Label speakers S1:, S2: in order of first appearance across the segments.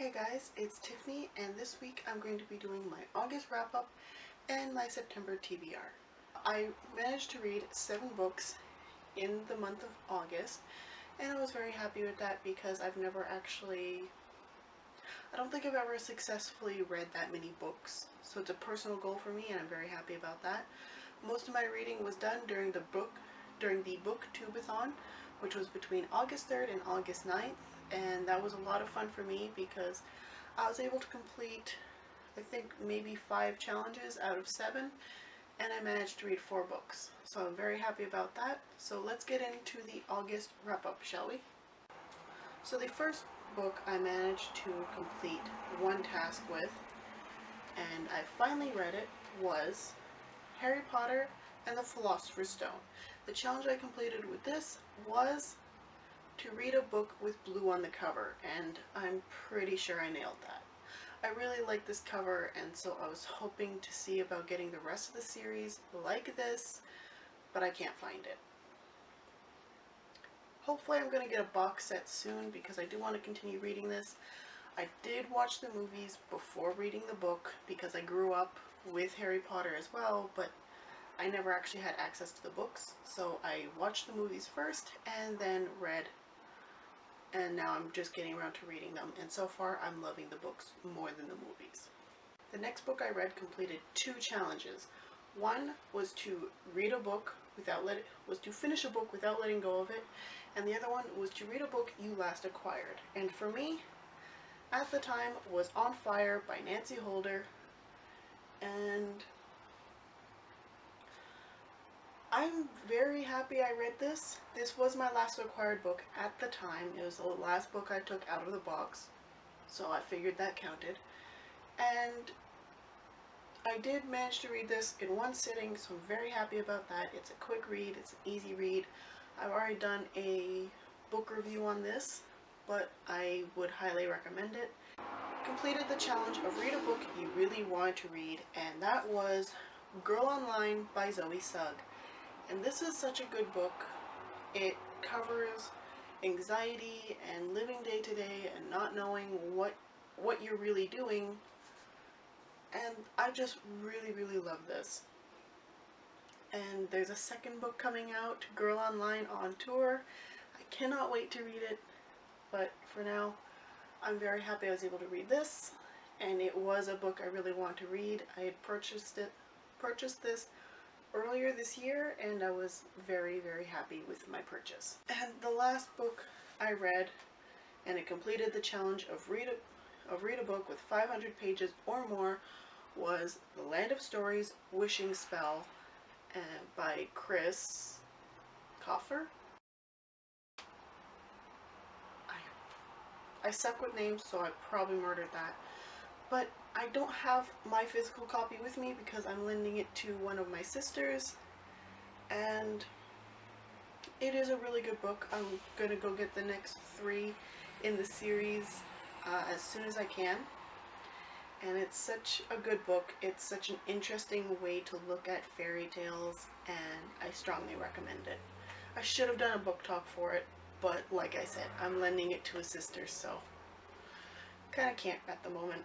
S1: Hey guys, it's Tiffany, and this week I'm going to be doing my August wrap-up and my September TBR. I managed to read 7 books in the month of August, and I was very happy with that because I don't think I've ever successfully read that many books. So it's a personal goal for me, and I'm very happy about that. Most of my reading was done during the booktubeathon, which was between August 3rd and August 9th, and that was a lot of fun for me because I was able to complete, I think, maybe 5 challenges out of 7, and I managed to read 4 books. So I'm very happy about that. So let's get into the August wrap-up, shall we? So the first book I managed to complete one task with, and I finally read it, was Harry Potter and the Philosopher's Stone. The challenge I completed with this was to read a book with blue on the cover, and I'm pretty sure I nailed that. I really like this cover, and so I was hoping to see about getting the rest of the series like this, but I can't find it. Hopefully I'm going to get a box set soon because I do want to continue reading this. I did watch the movies before reading the book because I grew up with Harry Potter as well, but I never actually had access to the books, so I watched the movies first and then read, and now I'm just getting around to reading them, and so far I'm loving the books more than the movies. The next book I read completed 2 challenges. One was to finish a book without letting go of it, and the other one was to read a book you last acquired. And for me, at the time, was On Fire by Nancy Holder, and I'm very happy I read this. This was my last acquired book at the time. It was the last book I took out of the box, so I figured that counted. And I did manage to read this in one sitting, so I'm very happy about that. It's a quick read, it's an easy read. I've already done a book review on this, but I would highly recommend it. Completed the challenge of read a book you really wanted to read, and that was Girl Online by Zoe Sugg. And this is such a good book. It covers anxiety and living day to day and not knowing what you're really doing. And I just really love this. And there's a second book coming out, Girl Online on Tour. I cannot wait to read it, but for now, I'm very happy I was able to read this, and it was a book I really wanted to read. I had purchased this earlier this year, and I was very happy with my purchase. And the last book I read, and it completed the challenge of read a book with 500 pages or more, was The Land of Stories Wishing Spell by Chris Coffer. I suck with names, so I probably murdered that. But I don't have my physical copy with me because I'm lending it to one of my sisters, and it is a really good book. I'm gonna go get the next 3 in the series as soon as I can. And it's such a good book. It's such an interesting way to look at fairy tales, and I strongly recommend it. I should have done a book talk for it, but like I said, I'm lending it to a sister, so kind of can't at the moment.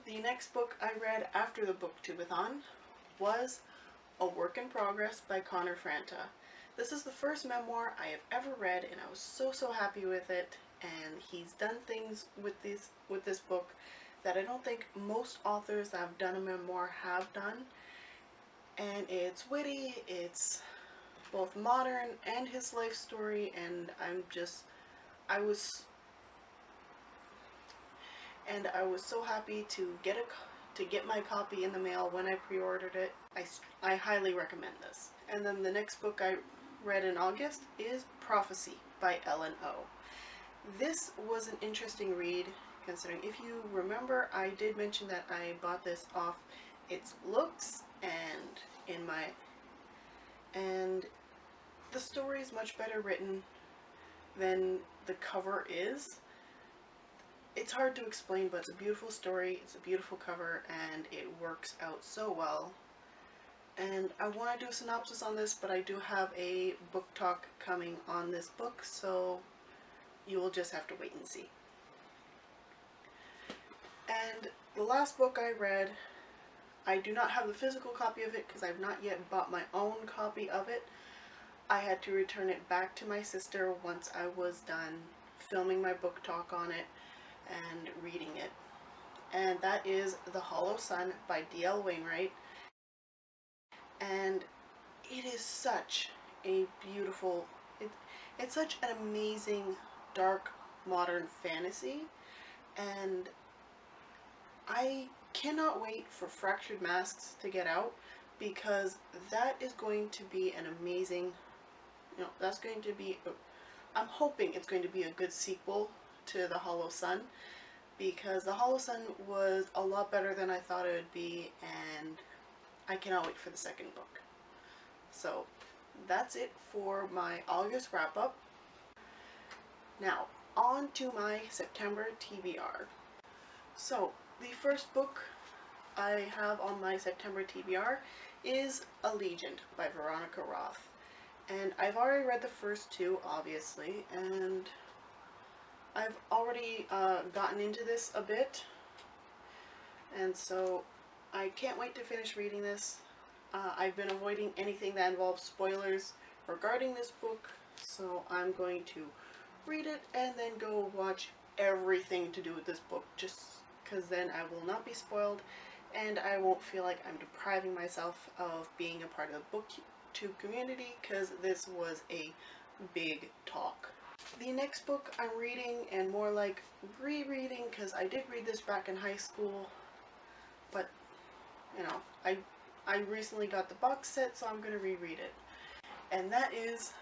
S1: The next book I read after the booktubeathon was A Work in Progress by Connor Franta. This is the first memoir I have ever read, and I was so happy with it. And he's done things with this book that I don't think most authors that have done a memoir have done. And it's witty, it's both modern and his life story, and I was so happy to get my copy in the mail when I pre-ordered it. I highly recommend this. And then the next book I read in August is Prophecy by Ellen O. This was an interesting read, considering, if you remember, I did mention that I bought this off its looks and the story is much better written than the cover is. It's hard to explain, but it's a beautiful story, it's a beautiful cover, and it works out so well. And I want to do a synopsis on this, but I do have a book talk coming on this book, so you will just have to wait and see. And the last book I read, I do not have the physical copy of it because I've not yet bought my own copy of it. I had to return it back to my sister once I was done filming my book talk on it and reading it. And that is The Hollow Sun by D.L. Wainwright. And it is such a beautiful, it's such an amazing, dark, modern fantasy. And I cannot wait for Fractured Masks to get out, because that is going to be an amazing, that's going to be, I'm hoping it's going to be a good sequel to The Hollow Sun, because The Hollow Sun was a lot better than I thought it would be, and I cannot wait for the second book. So that's it for my August wrap up. Now, on to my September TBR. So, the first book I have on my September TBR is Allegiant by Veronica Roth. And I've already read the first two, obviously, and I've already gotten into this a bit. And so I can't wait to finish reading this. I've been avoiding anything that involves spoilers regarding this book, so I'm going to read it and then go watch everything to do with this book, just because then I will not be spoiled and I won't feel like I'm depriving myself of being a part of the booktube community, because this was a big talk. The next book I'm reading, and more like rereading, because I did read this back in high school, but you know, I recently got the box set, so I'm going to reread it. And that is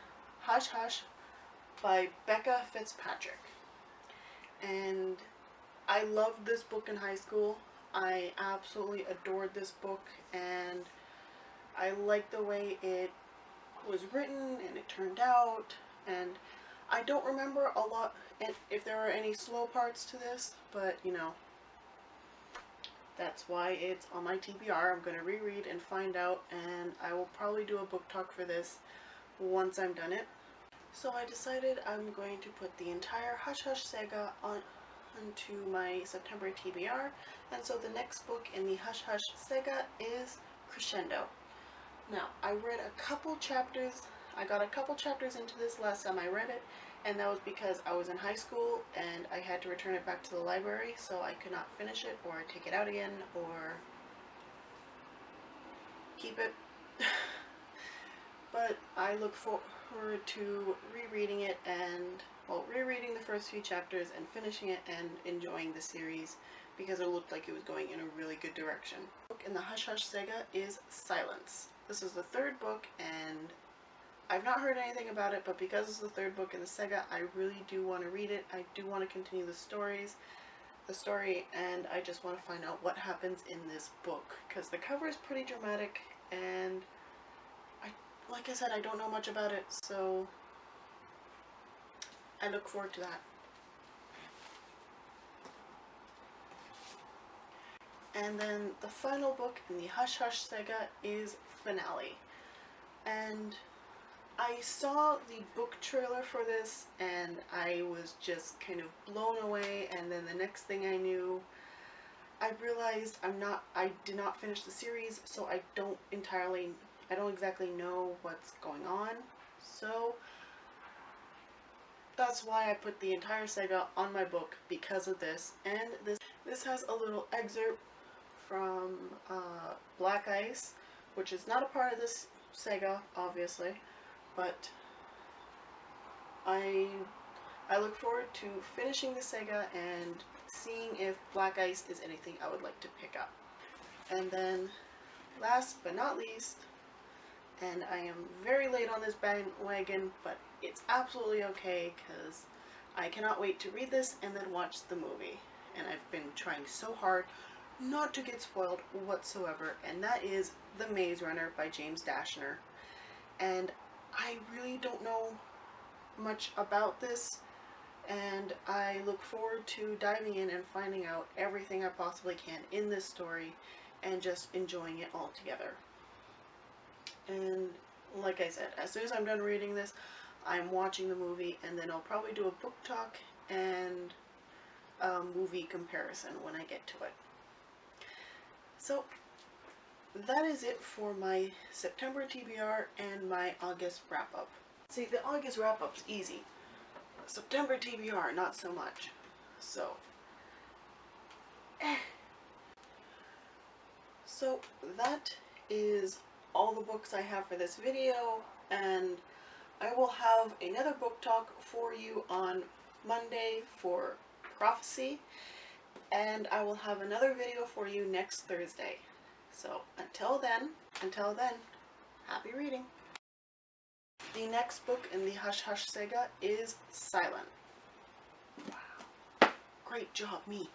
S1: Hush Hush by Becca Fitzpatrick. And I loved this book in high school. I absolutely adored this book, and I liked the way it was written and it turned out. And I don't remember a lot if there were any slow parts to this, but you know, that's why it's on my TBR. I'm going to reread and find out, and I will probably do a book talk for this once I'm done it. So I decided I'm going to put the entire Hush Hush saga onto my September TBR, and so the next book in the Hush Hush saga is Crescendo. Now, I read a couple chapters, I got a couple chapters into this last time I read it, and that was because I was in high school and I had to return it back to the library, so I could not finish it or take it out again or keep it. But I look forward to rereading it and, well, rereading the first few chapters and finishing it and enjoying the series, because it looked like it was going in a really good direction. The book in the Hush Hush saga is Silence. This is the third book, and I've not heard anything about it, but because it's the third book in the saga, I really do want to read it. I do want to continue the story, and I just want to find out what happens in this book, because the cover is pretty dramatic, and like I said, I don't know much about it, so I look forward to that. And then the final book in the Hush Hush saga is Finale. And I saw the book trailer for this, and I was just kind of blown away, and then the next thing I knew, I realized I did not finish the series, so I don't exactly know what's going on. So that's why I put the entire saga on my book, because of this. And this has a little excerpt from Black Ice, which is not a part of this saga, obviously, but I look forward to finishing the saga and seeing if Black Ice is anything I would like to pick up. And then, last but not least, and I am very late on this bandwagon, but it's absolutely okay, because I cannot wait to read this and then watch the movie. And I've been trying so hard not to get spoiled whatsoever, and that is The Maze Runner by James Dashner. And I really don't know much about this, and I look forward to diving in and finding out everything I possibly can in this story and just enjoying it all together. And like I said, as soon as I'm done reading this, I'm watching the movie, and then I'll probably do a book talk and a movie comparison when I get to it. So that is it for my September TBR and my August wrap-up. See, the August wrap-up's easy. September TBR, not so much. So, so that is all the books I have for this video, and I will have another book talk for you on Monday for Prophecy, and I will have another video for you next Thursday. So until then, happy reading. The next book in the Hush Hush saga is Silent. Wow. Great job, me.